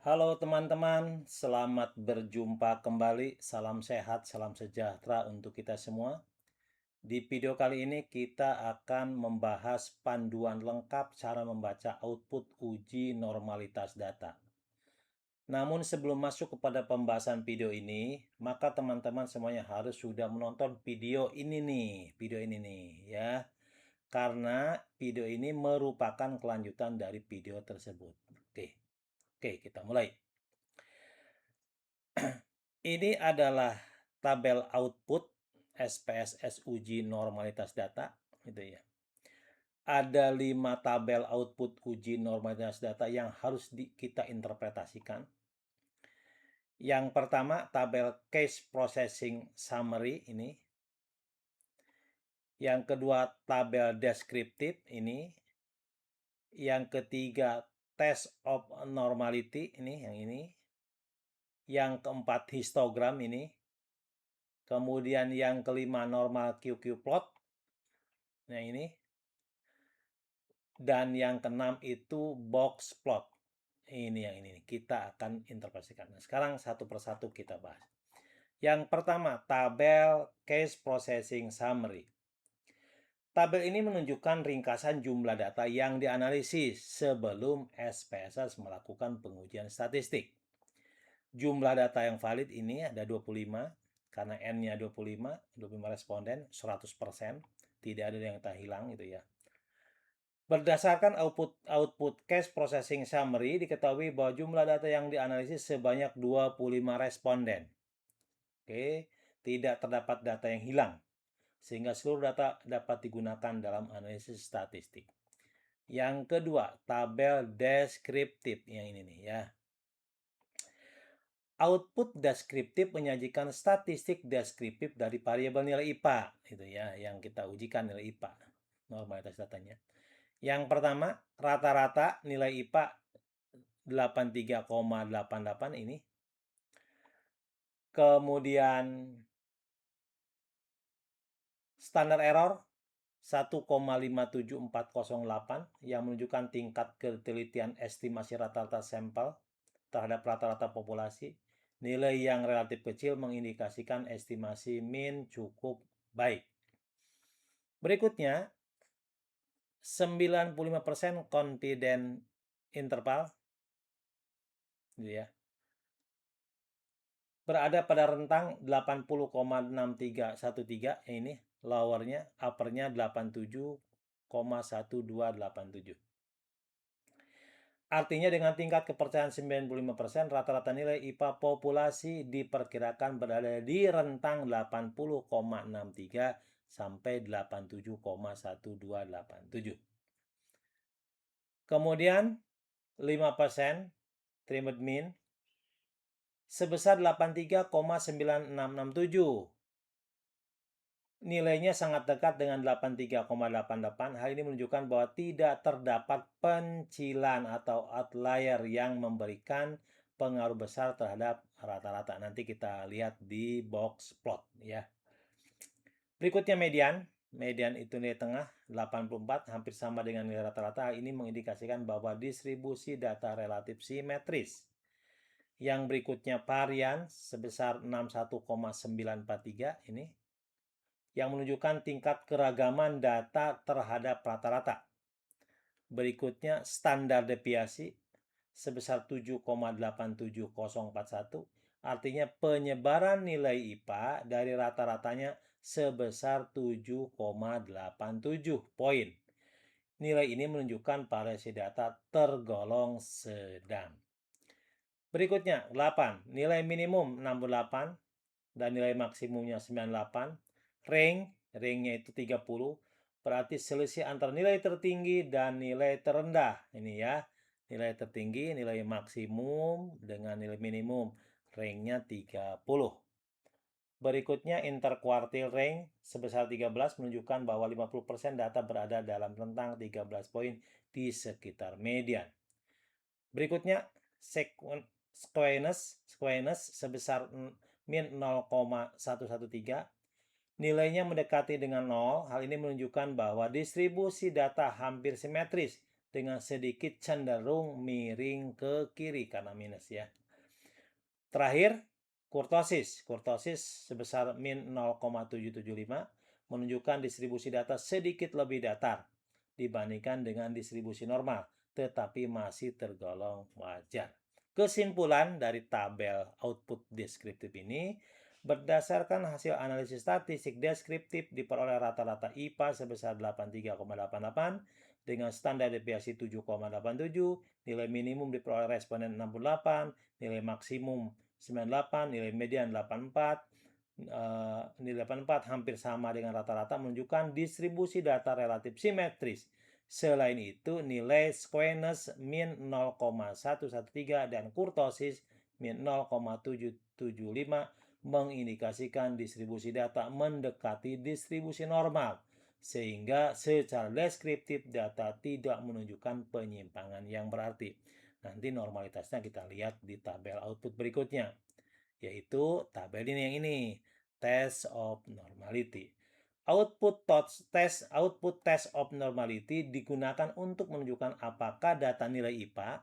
Halo teman-teman, selamat berjumpa kembali. Salam sehat, salam sejahtera untuk kita semua. Di video kali ini kita akan membahas panduan lengkap cara membaca output uji normalitas data. Namun sebelum masuk kepada pembahasan video ini, maka teman-teman semuanya harus sudah menonton video ini nih, ya. Karena video ini merupakan kelanjutan dari video tersebut. Oke, kita mulai. Ini adalah tabel output SPSS uji normalitas data, gitu ya. Ada 5 tabel output uji normalitas data yang harus kita interpretasikan. Yang pertama, tabel case processing summary ini. Yang kedua, tabel descriptive ini. Yang ketiga, test of normality ini, yang ini. Yang keempat, histogram ini. Kemudian yang kelima, normal QQ plot. Nah, ini. Dan yang keenam itu box plot. Ini yang ini. Kita akan interpretasikan. Nah, sekarang satu persatu kita bahas. Yang pertama, tabel case processing summary. Tabel ini menunjukkan ringkasan jumlah data yang dianalisis sebelum SPSS melakukan pengujian statistik. Jumlah data yang valid ini ada 25, karena N-nya 25 responden, 100%, tidak ada yang tak hilang gitu ya. Berdasarkan output case processing summary, diketahui bahwa jumlah data yang dianalisis sebanyak 25 responden. Oke, tidak terdapat data yang hilang, sehingga seluruh data dapat digunakan dalam analisis statistik. Yang kedua, tabel deskriptif yang ini nih ya. Output deskriptif menyajikan statistik deskriptif dari variabel nilai IPA, itu ya, yang kita ujikan nilai IPA, normalitas datanya. Yang pertama, rata-rata nilai IPA 83,88 ini. Kemudian standar error 1,57408 yang menunjukkan tingkat ketelitian estimasi rata-rata sampel terhadap rata-rata populasi. Nilai yang relatif kecil mengindikasikan estimasi mean cukup baik. Berikutnya, 95% confident interval, gitu ya, berada pada rentang 80,6313, ini lowernya, uppernya 87,1287. Artinya dengan tingkat kepercayaan 95%, rata-rata nilai IPA populasi diperkirakan berada di rentang 80,63 sampai 87,1287. Kemudian 5% trimmed mean sebesar 83,9667. Nilainya sangat dekat dengan 83,88. Hal ini menunjukkan bahwa tidak terdapat pencilan atau outlier yang memberikan pengaruh besar terhadap rata-rata. Nanti kita lihat di box plot ya. Berikutnya median. Median itu nilai tengah 84, hampir sama dengan nilai rata-rata. Ini mengindikasikan bahwa distribusi data relatif simetris. Yang berikutnya varian sebesar 61,943 ini, yang menunjukkan tingkat keragaman data terhadap rata-rata. Berikutnya standar deviasi sebesar 7,87041, artinya penyebaran nilai IPA dari rata-ratanya sebesar 7,87 poin. Nilai ini menunjukkan variasi data tergolong sedang. Berikutnya 8, nilai minimum 68 dan nilai maksimumnya 98. Range-nya itu 30, berarti selisih antara nilai tertinggi dan nilai terendah. Ini ya, nilai tertinggi, nilai maksimum dengan nilai minimum, range-nya 30. Berikutnya interquartile range sebesar 13 menunjukkan bahwa 50% data berada dalam rentang 13 poin di sekitar median. Berikutnya squareness sebesar min 0,113. Nilainya mendekati dengan 0. Hal ini menunjukkan bahwa distribusi data hampir simetris dengan sedikit cenderung miring ke kiri karena minus ya. Terakhir, kurtosis. Kurtosis sebesar min 0,775 menunjukkan distribusi data sedikit lebih datar dibandingkan dengan distribusi normal, tetapi masih tergolong wajar. Kesimpulan dari tabel output deskriptif ini, berdasarkan hasil analisis statistik deskriptif diperoleh rata-rata IPA sebesar 83,88 dengan standar deviasi 7,87, nilai minimum diperoleh responden 68, nilai maksimum 98, nilai median 84, nilai 84 hampir sama dengan rata-rata menunjukkan distribusi data relatif simetris. Selain itu, nilai squeness min 0,113 dan kurtosis min 0,775 mengindikasikan distribusi data mendekati distribusi normal, sehingga secara deskriptif data tidak menunjukkan penyimpangan yang berarti. Nanti normalitasnya kita lihat di tabel output berikutnya, yaitu tabel ini yang ini, test of normality. Output test of normality digunakan untuk menunjukkan apakah data nilai IPA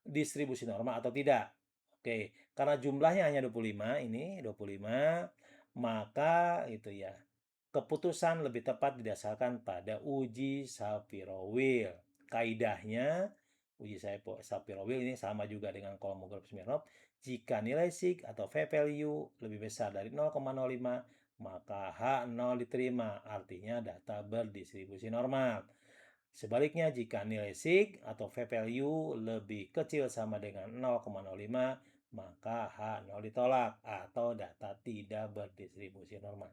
distribusi normal atau tidak. Oke, karena jumlahnya hanya 25 ini, 25, maka itu ya. Keputusan lebih tepat didasarkan pada uji Shapiro-Wills. Kaidahnya uji Shapiro-Wills ini sama juga dengan Kolmogorov-Smirnov. Jika nilai sig atau p-value lebih besar dari 0,05, maka H0 diterima, artinya data berdistribusi normal. Sebaliknya, jika nilai sig atau p-value lebih kecil sama dengan 0,05, maka H0 ditolak atau data tidak berdistribusi normal.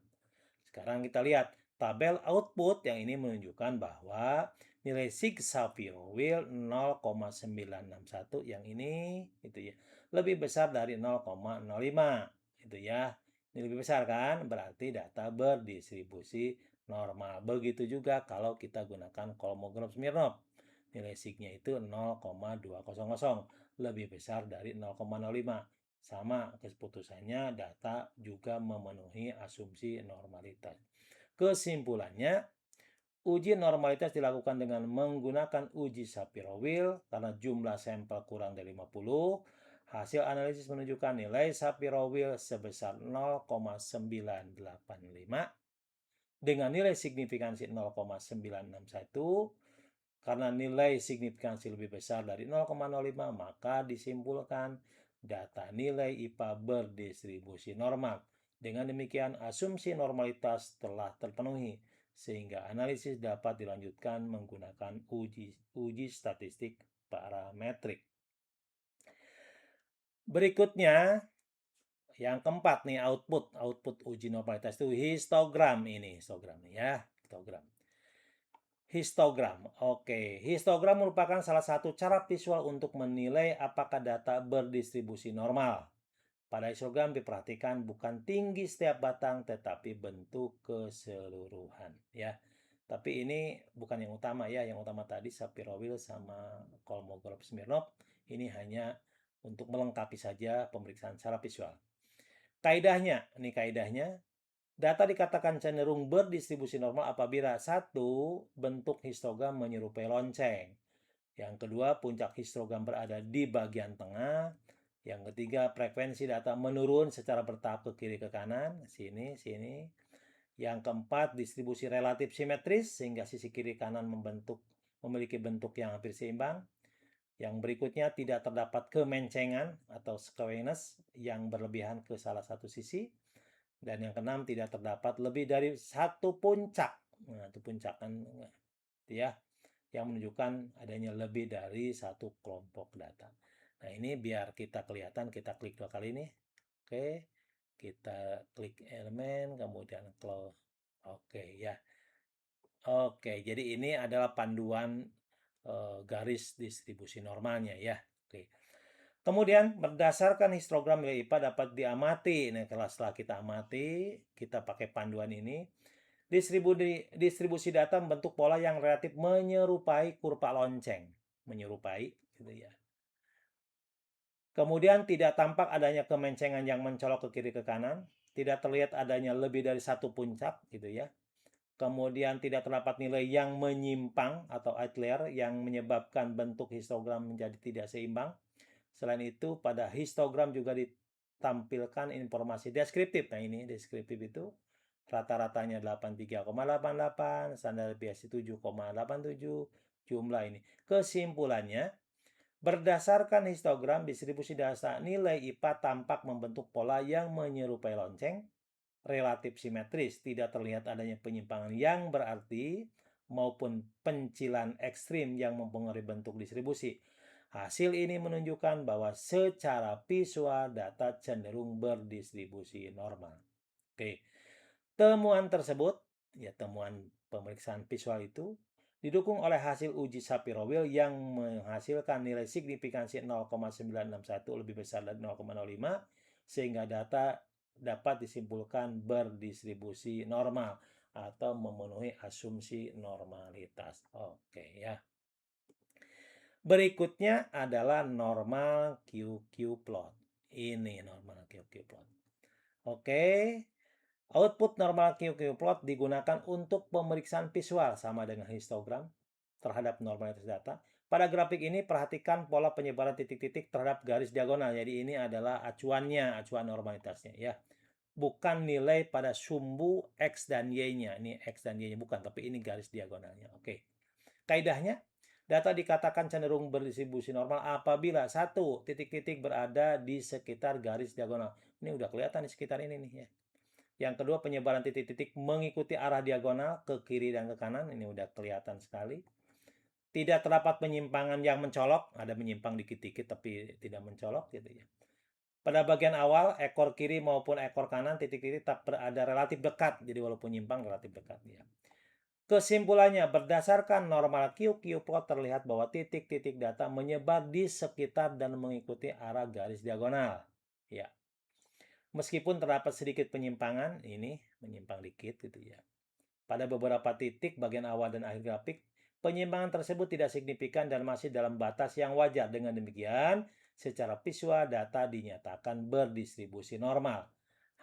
Sekarang kita lihat tabel output yang ini menunjukkan bahwa nilai sig Shapiro-Wills 0,961 yang ini itu ya lebih besar dari 0,05 itu ya. Ini lebih besar kan? Berarti data berdistribusi normal. Begitu juga kalau kita gunakan Kolmogorov-Smirnov. Nilai sig-nya itu 0,200, lebih besar dari 0,05. Sama keputusannya data juga memenuhi asumsi normalitas. Kesimpulannya, uji normalitas dilakukan dengan menggunakan uji Shapiro-Wills karena jumlah sampel kurang dari 50. Hasil analisis menunjukkan nilai Shapiro-Wills sebesar 0,985 dengan nilai signifikansi 0,961. Karena nilai signifikansi lebih besar dari 0,05, maka disimpulkan data nilai IPA berdistribusi normal. Dengan demikian, asumsi normalitas telah terpenuhi, sehingga analisis dapat dilanjutkan menggunakan uji statistik parametrik. Berikutnya, yang keempat nih, output uji normalitas itu histogram ini, histogram ya, histogram. Histogram. Oke, histogram merupakan salah satu cara visual untuk menilai apakah data berdistribusi normal. Pada histogram diperhatikan bukan tinggi setiap batang tetapi bentuk keseluruhan ya. Tapi ini bukan yang utama ya, yang utama tadi Shapiro-Wills sama Kolmogorov-Smirnov. Ini hanya untuk melengkapi saja pemeriksaan secara visual. Kaidahnya, ini kaidahnya. Data dikatakan cenderung berdistribusi normal apabila satu, bentuk histogram menyerupai lonceng. Yang kedua, puncak histogram berada di bagian tengah. Yang ketiga, frekuensi data menurun secara bertahap ke kiri ke kanan, sini, sini. Yang keempat, distribusi relatif simetris sehingga sisi kiri kanan memiliki bentuk yang hampir seimbang. Yang berikutnya, tidak terdapat kemencengan atau skewness yang berlebihan ke salah satu sisi. Dan yang keenam, tidak terdapat lebih dari satu puncak. Nah, itu puncak kan ya, yang menunjukkan adanya lebih dari satu kelompok data. Nah, ini biar kita kelihatan, kita klik 2 kali nih. Oke. Kita klik elemen, kemudian close. Oke, ya. Oke, jadi ini adalah panduan garis distribusi normalnya ya. Oke. Kemudian berdasarkan histogram nilai IPA dapat diamati. Nah, setelah kita amati, kita pakai panduan ini. Distribusi data membentuk pola yang relatif menyerupai kurva lonceng. Menyerupai, gitu ya. Kemudian tidak tampak adanya kemencengan yang mencolok ke kiri ke kanan. Tidak terlihat adanya lebih dari satu puncak, gitu ya. kemudian tidak terdapat nilai yang menyimpang atau outlier yang menyebabkan bentuk histogram menjadi tidak seimbang. Selain itu, pada histogram juga ditampilkan informasi deskriptif. Nah, ini deskriptif itu rata-ratanya 83,88, standar deviasi 7,87, jumlah ini. Kesimpulannya, berdasarkan histogram distribusi data nilai IPA tampak membentuk pola yang menyerupai lonceng, relatif simetris, tidak terlihat adanya penyimpangan yang berarti maupun pencilan ekstrim yang mempengaruhi bentuk distribusi. Hasil ini menunjukkan bahwa secara visual data cenderung berdistribusi normal. Oke. Temuan tersebut, ya temuan pemeriksaan visual itu didukung oleh hasil uji Shapiro-Wilk yang menghasilkan nilai signifikansi 0,961 lebih besar dari 0,05 sehingga data dapat disimpulkan berdistribusi normal atau memenuhi asumsi normalitas. Oke ya. Berikutnya adalah normal QQ plot. Ini normal QQ plot. Oke. Output normal QQ plot digunakan untuk pemeriksaan visual sama dengan histogram terhadap normalitas data. Pada grafik ini perhatikan pola penyebaran titik-titik terhadap garis diagonal. Jadi ini adalah acuannya, acuan normalitasnya ya. Bukan nilai pada sumbu X dan Y-nya. Ini X dan Y-nya bukan, tapi ini garis diagonalnya. Oke. Kaidahnya, data dikatakan cenderung berdistribusi normal apabila satu titik-titik berada di sekitar garis diagonal. Ini udah kelihatan di sekitar ini nih ya. Yang kedua, penyebaran titik-titik mengikuti arah diagonal ke kiri dan ke kanan. Ini udah kelihatan sekali. Tidak terdapat penyimpangan yang mencolok. Ada menyimpang dikit-dikit tapi tidak mencolok gitu ya. Pada bagian awal, ekor kiri maupun ekor kanan titik-titik tetap berada relatif dekat. Jadi walaupun nyimpang relatif dekat ya. Kesimpulannya, berdasarkan normal QQ plot terlihat bahwa titik-titik data menyebar di sekitar dan mengikuti arah garis diagonal. Ya. Meskipun terdapat sedikit penyimpangan, ini menyimpang dikit gitu ya. Pada beberapa titik bagian awal dan akhir grafik, penyimpangan tersebut tidak signifikan dan masih dalam batas yang wajar. Dengan demikian, secara visual data dinyatakan berdistribusi normal.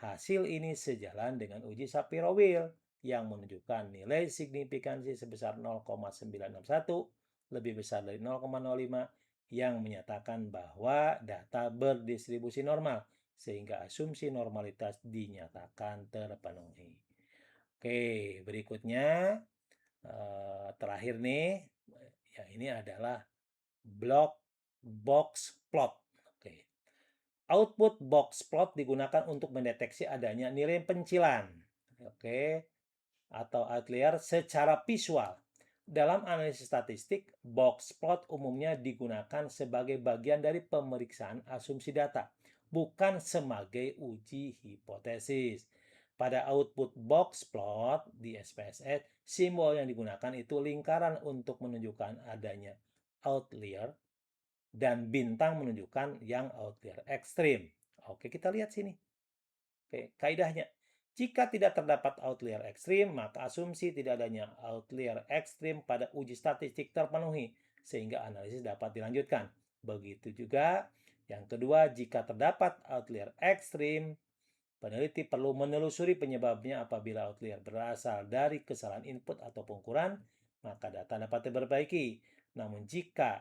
Hasil ini sejalan dengan uji Shapiro-Wilk yang menunjukkan nilai signifikansi sebesar 0,961 lebih besar dari 0,05 yang menyatakan bahwa data berdistribusi normal sehingga asumsi normalitas dinyatakan terpenuhi. Oke, berikutnya terakhir nih, ya ini adalah block box plot. Oke. Output box plot digunakan untuk mendeteksi adanya nilai pencilan. Oke, atau outlier secara visual. Dalam analisis statistik, box plot umumnya digunakan sebagai bagian dari pemeriksaan asumsi data, bukan sebagai uji hipotesis. Pada output box plot di SPSS, simbol yang digunakan itu lingkaran untuk menunjukkan adanya outlier dan bintang menunjukkan yang outlier ekstrim. Oke, kita lihat sini. Oke, kaidahnya. Jika tidak terdapat outlier ekstrim, maka asumsi tidak adanya outlier ekstrim pada uji statistik terpenuhi, sehingga analisis dapat dilanjutkan. Begitu juga yang kedua, jika terdapat outlier ekstrim, peneliti perlu menelusuri penyebabnya. Apabila outlier berasal dari kesalahan input atau pengukuran, maka data dapat diperbaiki. Namun jika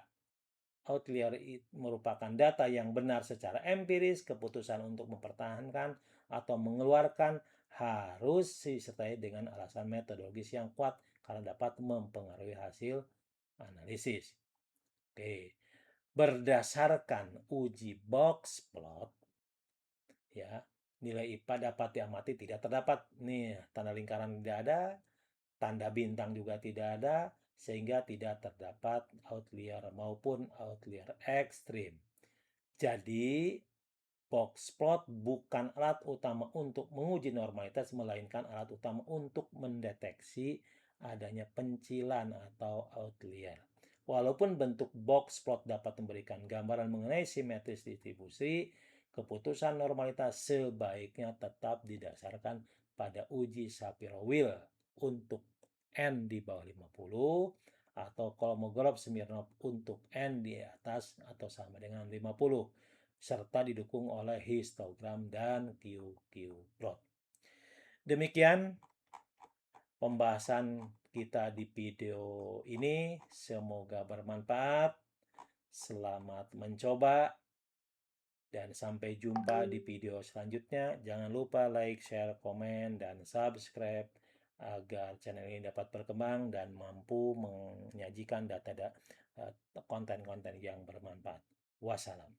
outlier merupakan data yang benar secara empiris, keputusan untuk mempertahankan atau mengeluarkan harus disertai dengan alasan metodologis yang kuat karena dapat mempengaruhi hasil analisis. Oke. Berdasarkan uji box plot, ya, nilai IPA dapat diamati tidak terdapat nih tanda lingkaran tidak ada, tanda bintang juga tidak ada, sehingga tidak terdapat outlier maupun outlier ekstrim. Jadi, box plot bukan alat utama untuk menguji normalitas, melainkan alat utama untuk mendeteksi adanya pencilan atau outlier. Walaupun bentuk box plot dapat memberikan gambaran mengenai simetris distribusi, keputusan normalitas sebaiknya tetap didasarkan pada uji Shapiro-Wilk untuk N di bawah 50 atau Kolmogorov-Smirnov untuk N di atas atau sama dengan 50 serta didukung oleh histogram dan QQ plot. Demikian pembahasan kita di video ini. Semoga bermanfaat. Selamat mencoba dan sampai jumpa di video selanjutnya. Jangan lupa like, share, komen, dan subscribe agar channel ini dapat berkembang dan mampu menyajikan konten-konten yang bermanfaat. Wassalam.